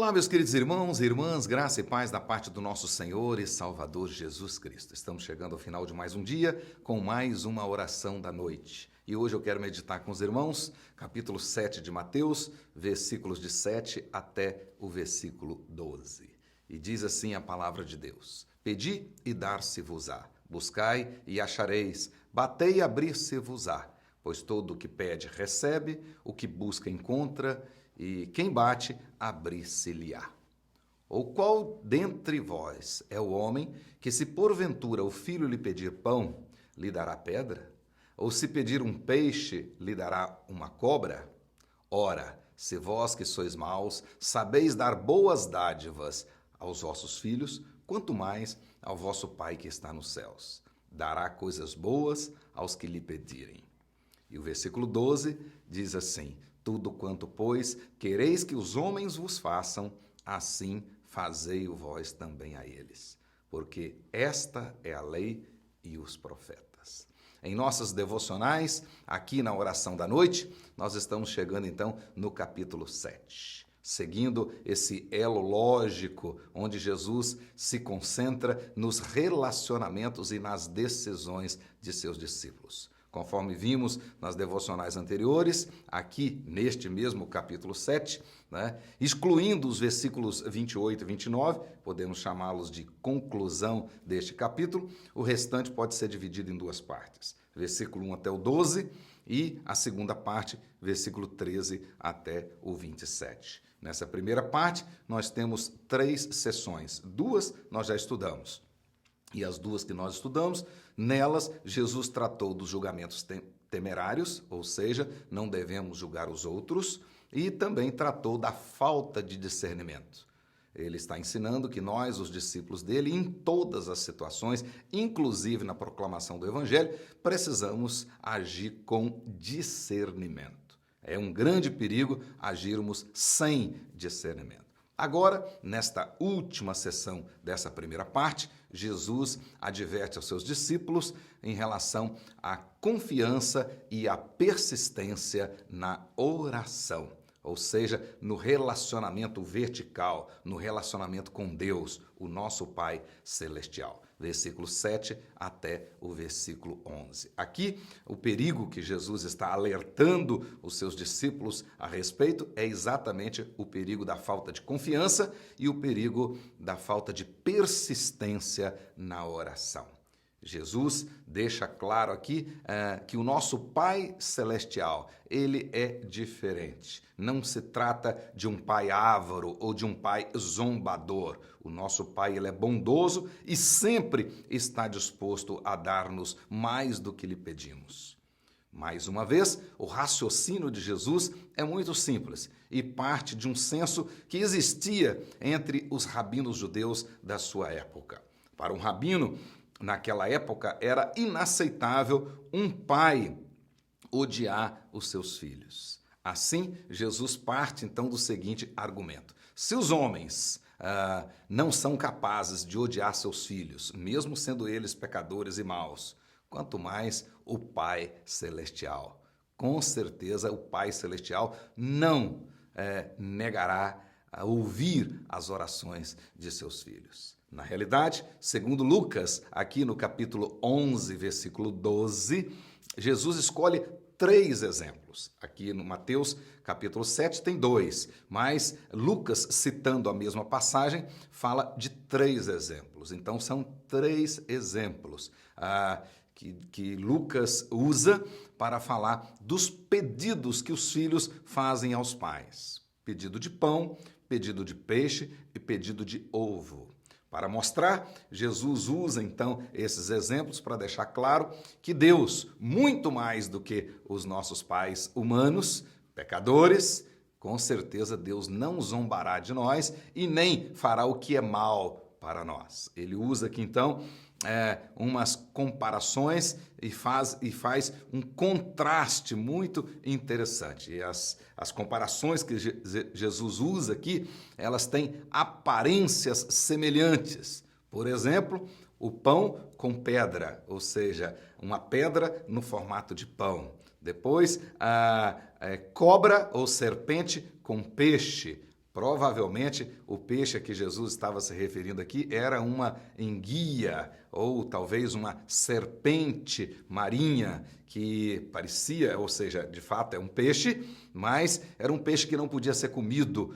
Olá, meus queridos irmãos e irmãs, graça e paz da parte do nosso Senhor e Salvador Jesus Cristo. Estamos chegando ao final de mais um dia com mais uma oração da noite. E hoje eu quero meditar com os irmãos, capítulo 7 de Mateus, versículos de 7 até o versículo 12. E diz assim a palavra de Deus: Pedi e dar-se-vos-á, buscai e achareis, batei e abrir-se-vos-á. Pois todo o que pede recebe, o que busca encontra, e quem bate, abrir-se-lhe-á. Ou qual dentre vós é o homem que, se porventura o filho lhe pedir pão, lhe dará pedra? Ou se pedir um peixe, lhe dará uma cobra? Ora, se vós que sois maus, sabeis dar boas dádivas aos vossos filhos, quanto mais ao vosso Pai que está nos céus dará coisas boas aos que lhe pedirem. E o versículo 12 diz assim: Tudo quanto, pois, quereis que os homens vos façam, assim fazei-o vós também a eles. Porque esta é a lei e os profetas. Em nossas devocionais, aqui na oração da noite, nós estamos chegando então no capítulo 7. Seguindo esse elo lógico, onde Jesus se concentra nos relacionamentos e nas decisões de seus discípulos. Conforme vimos nas devocionais anteriores, aqui neste mesmo capítulo 7, excluindo os versículos 28 e 29, podemos chamá-los de conclusão deste capítulo, o restante pode ser dividido em duas partes, versículo 1 até o 12 e a segunda parte, versículo 13 até o 27. Nessa primeira parte, nós temos 3 sessões, 2 nós já estudamos. E as 2 que nós estudamos, nelas, Jesus tratou dos julgamentos temerários, ou seja, não devemos julgar os outros, e também tratou da falta de discernimento. Ele está ensinando que nós, os discípulos dele, em todas as situações, inclusive na proclamação do Evangelho, precisamos agir com discernimento. É um grande perigo agirmos sem discernimento. Agora, nesta última sessão dessa primeira parte, Jesus adverte aos seus discípulos em relação à confiança e à persistência na oração, ou seja, no relacionamento vertical, no relacionamento com Deus, o nosso Pai Celestial. Versículo 7 até o versículo 11. Aqui, o perigo que Jesus está alertando os seus discípulos a respeito é exatamente o perigo da falta de confiança e o perigo da falta de persistência na oração. Jesus deixa claro aqui que o nosso Pai Celestial, ele é diferente. Não se trata de um pai avaro ou de um pai zombador. O nosso Pai, ele é bondoso e sempre está disposto a dar-nos mais do que lhe pedimos. Mais uma vez, o raciocínio de Jesus é muito simples e parte de um senso que existia entre os rabinos judeus da sua época. Para um rabino, naquela época, era inaceitável um pai odiar os seus filhos. Assim, Jesus parte então do seguinte argumento: se os homens não são capazes de odiar seus filhos, mesmo sendo eles pecadores e maus, quanto mais o Pai Celestial. Com certeza, o Pai Celestial não negará a ouvir as orações de seus filhos. Na realidade, segundo Lucas, aqui no capítulo 11, versículo 12, Jesus escolhe 3 exemplos. Aqui no Mateus, capítulo 7, tem 2, mas Lucas, citando a mesma passagem, fala de 3 exemplos. Então, são 3 exemplos que Lucas usa para falar dos pedidos que os filhos fazem aos pais. Pedido de pão, pedido de peixe e pedido de ovo. Para mostrar, Jesus usa então esses exemplos para deixar claro que Deus, muito mais do que os nossos pais humanos, pecadores, com certeza Deus não zombará de nós e nem fará o que é mal para nós. Ele usa aqui então umas comparações e faz um contraste muito interessante. E as comparações que Jesus usa aqui, elas têm aparências semelhantes. Por exemplo, o pão com pedra, ou seja, uma pedra no formato de pão. Depois, a cobra ou serpente com peixe. Provavelmente o peixe a que Jesus estava se referindo aqui era uma enguia ou talvez uma serpente marinha que parecia, ou seja, de fato é um peixe, mas era um peixe que não podia ser comido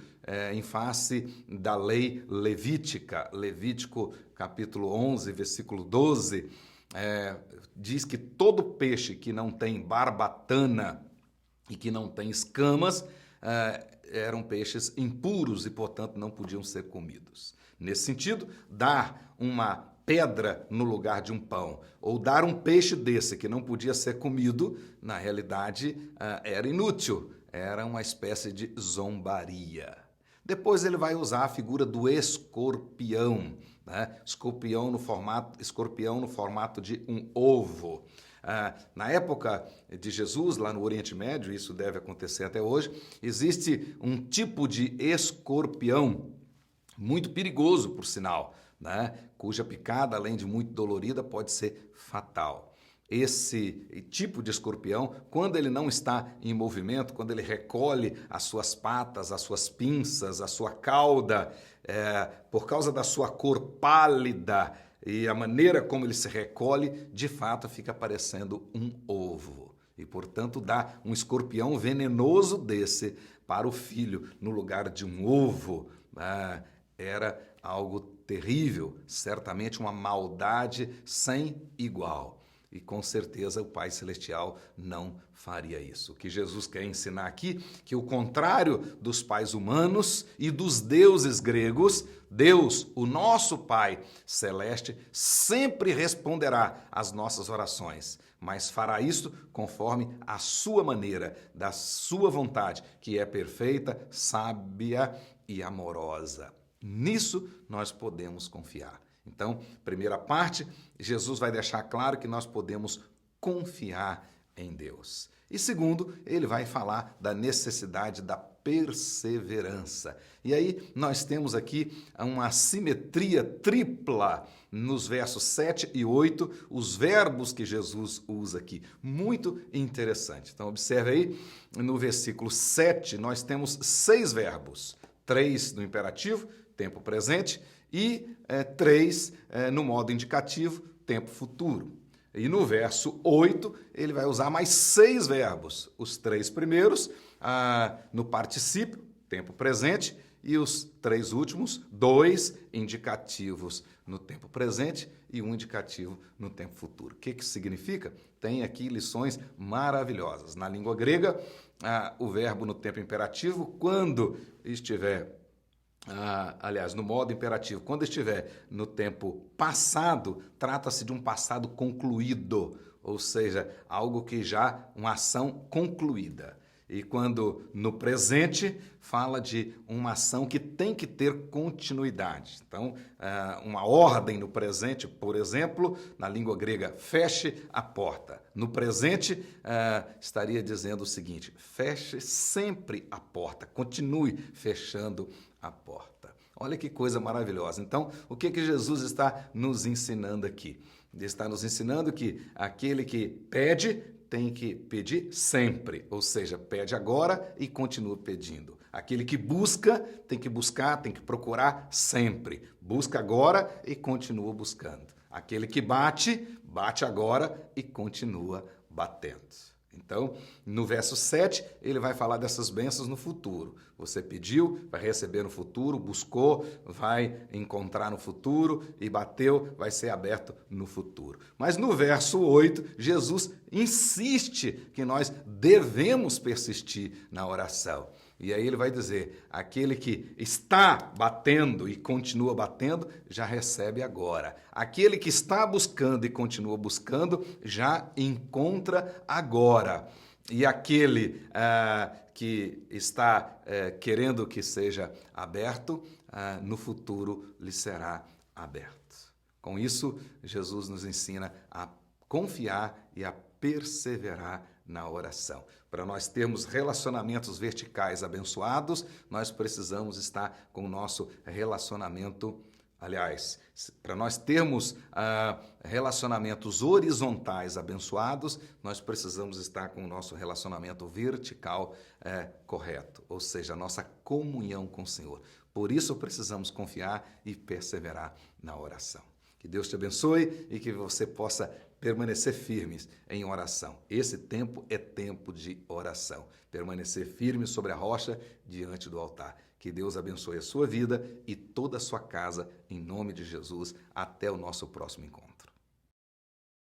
em face da lei levítica. Levítico capítulo 11, versículo 12, diz que todo peixe que não tem barbatana e que não tem escamas eram peixes impuros e, portanto, não podiam ser comidos. Nesse sentido, dar uma pedra no lugar de um pão ou dar um peixe desse que não podia ser comido, na realidade, era inútil, era uma espécie de zombaria. Depois ele vai usar a figura do escorpião, né? Escorpião no formato de um ovo. Na época de Jesus, lá no Oriente Médio, isso deve acontecer até hoje, existe um tipo de escorpião muito perigoso, por sinal, né? Cuja picada, além de muito dolorida, pode ser fatal. Esse tipo de escorpião, quando ele não está em movimento, quando ele recolhe as suas patas, as suas pinças, a sua cauda, por causa da sua cor pálida, e a maneira como ele se recolhe, de fato, fica parecendo um ovo. E, portanto, dá um escorpião venenoso desse para o filho no lugar de um ovo. Era algo terrível, certamente uma maldade sem igual. E com certeza o Pai Celestial não faria isso. O que Jesus quer ensinar aqui, que o contrário dos pais humanos e dos deuses gregos, Deus, o nosso Pai Celeste, sempre responderá às nossas orações, mas fará isso conforme a sua maneira, da sua vontade, que é perfeita, sábia e amorosa. Nisso nós podemos confiar. Então, primeira parte, Jesus vai deixar claro que nós podemos confiar em Deus. E segundo, ele vai falar da necessidade da perseverança. E aí nós temos aqui uma simetria tripla nos versos 7 e 8, os verbos que Jesus usa aqui. Muito interessante. Então, observe aí, no versículo 7, nós temos 6 verbos. 3 no imperativo, tempo presente, e 3 no modo indicativo, tempo futuro. E no verso 8, ele vai usar mais 6 verbos. Os 3 primeiros no particípio, tempo presente, e os 3 últimos, 2 indicativos no tempo presente e 1 indicativo no tempo futuro. O que isso significa? Tem aqui lições maravilhosas. Na língua grega, o verbo no tempo imperativo, quando estiver no modo imperativo, quando estiver no tempo passado, trata-se de um passado concluído, ou seja, algo que já, uma ação concluída. E quando no presente, fala de uma ação que tem que ter continuidade. Então, uma ordem no presente, por exemplo, na língua grega, feche a porta. No presente, estaria dizendo o seguinte, feche sempre a porta, continue fechando a porta. Olha que coisa maravilhosa. Então, o que Jesus está nos ensinando aqui? Ele está nos ensinando que aquele que pede tem que pedir sempre, ou seja, pede agora e continua pedindo. Aquele que busca, tem que procurar sempre. Busca agora e continua buscando. Aquele que bate, bate agora e continua batendo. Então, no verso 7, ele vai falar dessas bênçãos no futuro. Você pediu, vai receber no futuro, buscou, vai encontrar no futuro e bateu, vai ser aberto no futuro. Mas no verso 8, Jesus insiste que nós devemos persistir na oração. E aí ele vai dizer, aquele que está batendo e continua batendo, já recebe agora. Aquele que está buscando e continua buscando, já encontra agora. E aquele que está querendo que seja aberto, no futuro lhe será aberto. Com isso, Jesus nos ensina a confiar e a perseverar na oração. Para nós termos relacionamentos verticais abençoados, nós precisamos estar com o nosso relacionamento Aliás, para nós termos relacionamentos horizontais abençoados, nós precisamos estar com o nosso relacionamento vertical correto, ou seja, a nossa comunhão com o Senhor. Por isso precisamos confiar e perseverar na oração. Que Deus te abençoe e que você possa permanecer firmes em oração. Esse tempo é tempo de oração. Permanecer firme sobre a rocha diante do altar. Que Deus abençoe a sua vida e toda a sua casa, em nome de Jesus. Até o nosso próximo encontro.